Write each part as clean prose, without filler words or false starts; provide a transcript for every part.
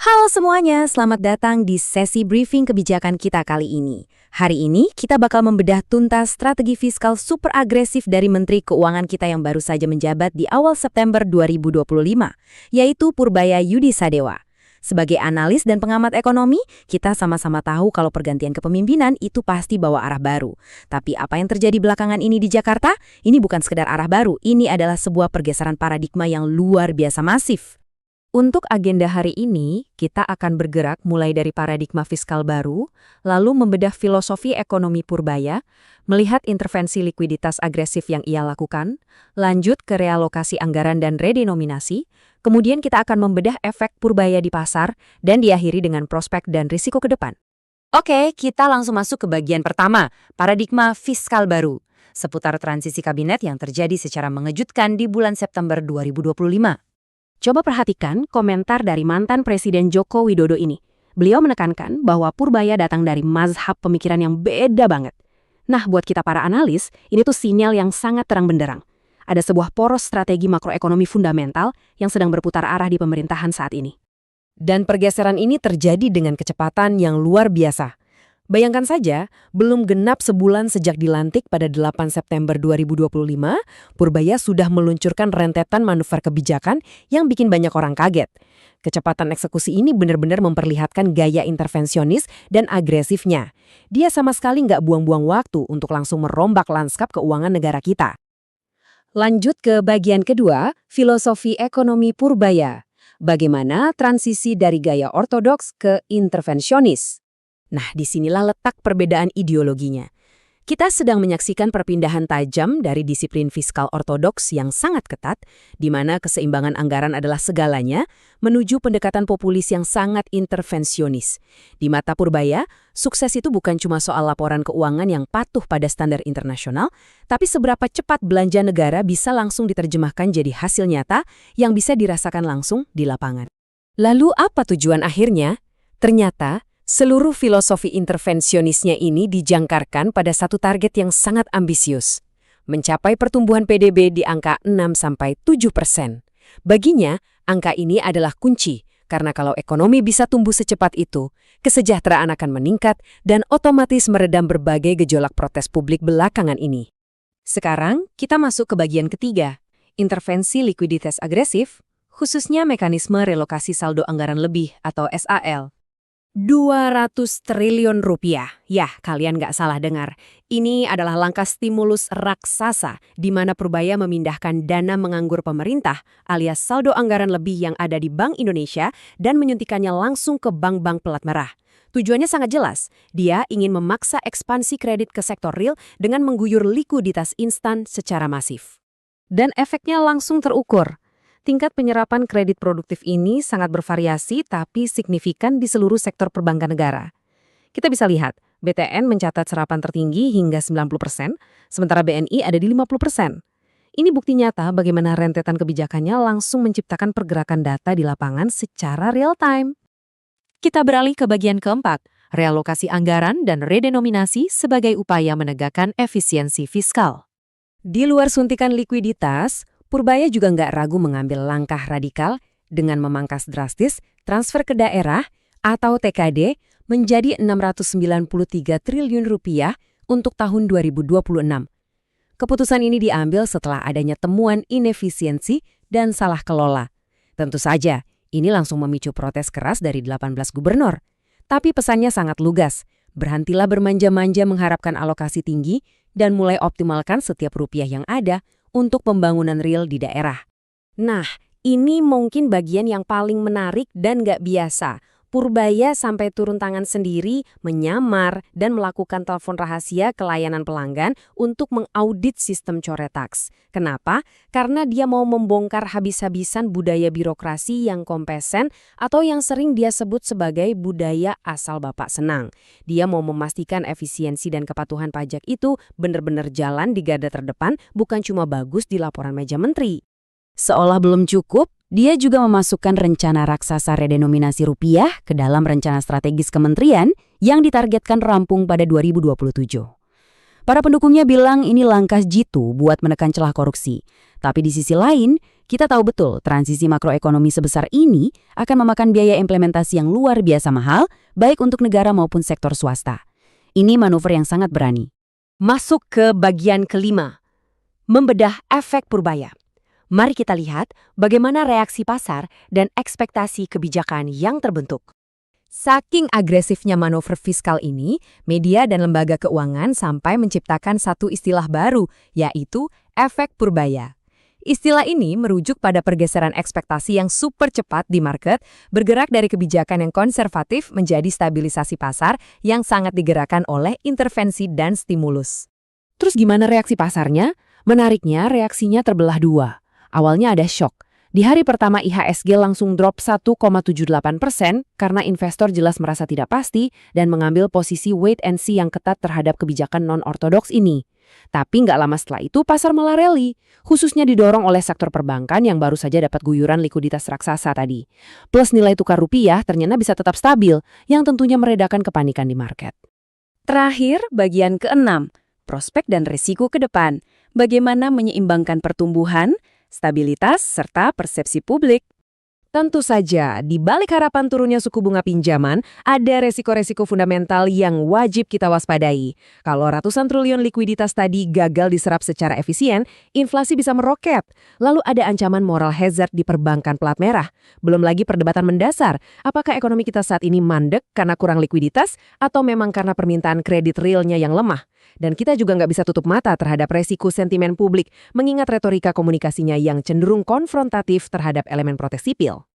Halo semuanya, selamat datang di sesi briefing kebijakan kita kali ini. Hari ini kita bakal membedah tuntas strategi fiskal super agresif dari Menteri Keuangan kita yang baru saja menjabat di awal September 2025, yaitu Purbaya Yudi Sadewa. Sebagai analis dan pengamat ekonomi, kita sama-sama tahu kalau pergantian kepemimpinan itu pasti bawa arah baru. Tapi apa yang terjadi belakangan ini di Jakarta? Ini bukan sekedar arah baru, ini adalah sebuah pergeseran paradigma yang luar biasa masif. Untuk agenda hari ini, kita akan bergerak mulai dari paradigma fiskal baru, lalu membedah filosofi ekonomi Purbaya, melihat intervensi likuiditas agresif yang ia lakukan, lanjut ke realokasi anggaran dan redenominasi, kemudian kita akan membedah efek Purbaya di pasar, dan diakhiri dengan prospek dan risiko ke depan. Oke, kita langsung masuk ke bagian pertama, paradigma fiskal baru, seputar transisi kabinet yang terjadi secara mengejutkan di bulan September 2025. Coba perhatikan komentar dari mantan Presiden Joko Widodo ini. Beliau menekankan bahwa Purbaya datang dari mazhab pemikiran yang beda banget. Nah, buat kita para analis, ini tuh sinyal yang sangat terang benderang. Ada sebuah poros strategi makroekonomi fundamental yang sedang berputar arah di pemerintahan saat ini. Dan pergeseran ini terjadi dengan kecepatan yang luar biasa. Bayangkan saja, belum genap sebulan sejak dilantik pada 8 September 2025, Purbaya sudah meluncurkan rentetan manuver kebijakan yang bikin banyak orang kaget. Kecepatan eksekusi ini benar-benar memperlihatkan gaya intervensionis dan agresifnya. Dia sama sekali nggak buang-buang waktu untuk langsung merombak lanskap keuangan negara kita. Lanjut ke bagian kedua, filosofi ekonomi Purbaya. Bagaimana transisi dari gaya ortodoks ke intervensionis? Nah, disinilah letak perbedaan ideologinya. Kita sedang menyaksikan perpindahan tajam dari disiplin fiskal ortodoks yang sangat ketat, di mana keseimbangan anggaran adalah segalanya, menuju pendekatan populis yang sangat intervensionis. Di mata Purbaya, sukses itu bukan cuma soal laporan keuangan yang patuh pada standar internasional, tapi seberapa cepat belanja negara bisa langsung diterjemahkan jadi hasil nyata yang bisa dirasakan langsung di lapangan. Lalu apa tujuan akhirnya? Ternyata, seluruh filosofi intervensionisnya ini dijangkarkan pada satu target yang sangat ambisius, mencapai pertumbuhan PDB di angka 6–7%. Baginya, angka ini adalah kunci, karena kalau ekonomi bisa tumbuh secepat itu, kesejahteraan akan meningkat dan otomatis meredam berbagai gejolak protes publik belakangan ini. Sekarang, kita masuk ke bagian ketiga, intervensi likuiditas agresif, khususnya mekanisme relokasi saldo anggaran lebih atau SAL. 200 triliun rupiah. Ya, kalian nggak salah dengar. Ini adalah langkah stimulus raksasa di mana Purbaya memindahkan dana menganggur pemerintah alias saldo anggaran lebih yang ada di Bank Indonesia dan menyuntikannya langsung ke bank-bank pelat merah. Tujuannya sangat jelas. Dia ingin memaksa ekspansi kredit ke sektor real dengan mengguyur likuiditas instan secara masif. Dan efeknya langsung terukur. Tingkat penyerapan kredit produktif ini sangat bervariasi tapi signifikan di seluruh sektor perbankan negara. Kita bisa lihat, BTN mencatat serapan tertinggi hingga 90%, sementara BNI ada di 50%. Ini bukti nyata bagaimana rentetan kebijakannya langsung menciptakan pergerakan data di lapangan secara real time. Kita beralih ke bagian keempat, realokasi anggaran dan redenominasi sebagai upaya menegakkan efisiensi fiskal. Di luar suntikan likuiditas, Purbaya juga nggak ragu mengambil langkah radikal dengan memangkas drastis transfer ke daerah atau TKD menjadi 693 triliun rupiah untuk tahun 2026. Keputusan ini diambil setelah adanya temuan inefisiensi dan salah kelola. Tentu saja, ini langsung memicu protes keras dari 18 gubernur. Tapi pesannya sangat lugas, berhentilah bermanja-manja mengharapkan alokasi tinggi dan mulai optimalkan setiap rupiah yang ada untuk pembangunan real di daerah. Nah, ini mungkin bagian yang paling menarik dan nggak biasa. Purbaya sampai turun tangan sendiri, menyamar, dan melakukan telepon rahasia ke layanan pelanggan untuk mengaudit sistem coretaks. Kenapa? Karena dia mau membongkar habis-habisan budaya birokrasi yang kompesen atau yang sering dia sebut sebagai budaya asal bapak senang. Dia mau memastikan efisiensi dan kepatuhan pajak itu benar-benar jalan di garda terdepan, bukan cuma bagus di laporan meja menteri. Seolah belum cukup, dia juga memasukkan rencana raksasa redenominasi rupiah ke dalam rencana strategis kementerian yang ditargetkan rampung pada 2027. Para pendukungnya bilang ini langkah jitu buat menekan celah korupsi. Tapi di sisi lain, Kita tahu betul transisi makroekonomi sebesar ini akan memakan biaya implementasi yang luar biasa mahal, baik untuk negara maupun sektor swasta. Ini manuver yang sangat berani. Masuk ke bagian kelima, membedah efek purbaya. Mari kita lihat bagaimana reaksi pasar dan ekspektasi kebijakan yang terbentuk. Saking agresifnya manuver fiskal ini, media dan lembaga keuangan sampai menciptakan satu istilah baru, yaitu efek purbaya. Istilah ini merujuk pada pergeseran ekspektasi yang super cepat di market, bergerak dari kebijakan yang konservatif menjadi stabilisasi pasar yang sangat digerakkan oleh intervensi dan stimulus. Terus gimana reaksi pasarnya? Menariknya, reaksinya terbelah dua. Awalnya ada shock. Di hari pertama IHSG langsung drop 1,78% karena investor jelas merasa tidak pasti dan mengambil posisi wait and see yang ketat terhadap kebijakan non-ortodoks ini. Tapi nggak lama setelah itu pasar malah rally, khususnya didorong oleh sektor perbankan yang baru saja dapat guyuran likuiditas raksasa tadi. Plus nilai tukar rupiah ternyata bisa tetap stabil, yang tentunya meredakan kepanikan di market. Terakhir, bagian ke-6, prospek dan risiko ke depan. Bagaimana menyeimbangkan pertumbuhan, stabilitas, serta persepsi publik. Tentu saja, di balik harapan turunnya suku bunga pinjaman, ada resiko-resiko fundamental yang wajib kita waspadai. Kalau ratusan triliun likuiditas tadi gagal diserap secara efisien, inflasi bisa meroket. Lalu ada ancaman moral hazard di perbankan plat merah. Belum lagi perdebatan mendasar, apakah ekonomi kita saat ini mandek karena kurang likuiditas atau memang karena permintaan kredit realnya yang lemah. Dan kita juga nggak bisa tutup mata terhadap resiko sentimen publik, mengingat retorika komunikasinya yang cenderung konfrontatif terhadap elemen protes sipil.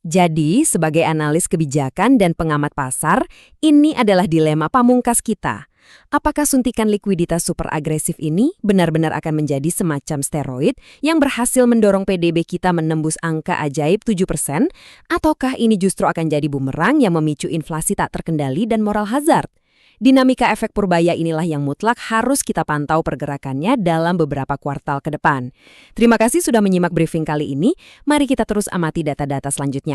Jadi, sebagai analis kebijakan dan pengamat pasar, ini adalah dilema pamungkas kita. Apakah suntikan likuiditas super agresif ini benar-benar akan menjadi semacam steroid yang berhasil mendorong PDB kita menembus angka ajaib 7%? Ataukah ini justru akan jadi bumerang yang memicu inflasi tak terkendali dan moral hazard? Dinamika efek purbaya inilah yang mutlak harus kita pantau pergerakannya dalam beberapa kuartal ke depan. Terima kasih sudah menyimak briefing kali ini. Mari kita terus amati data-data selanjutnya.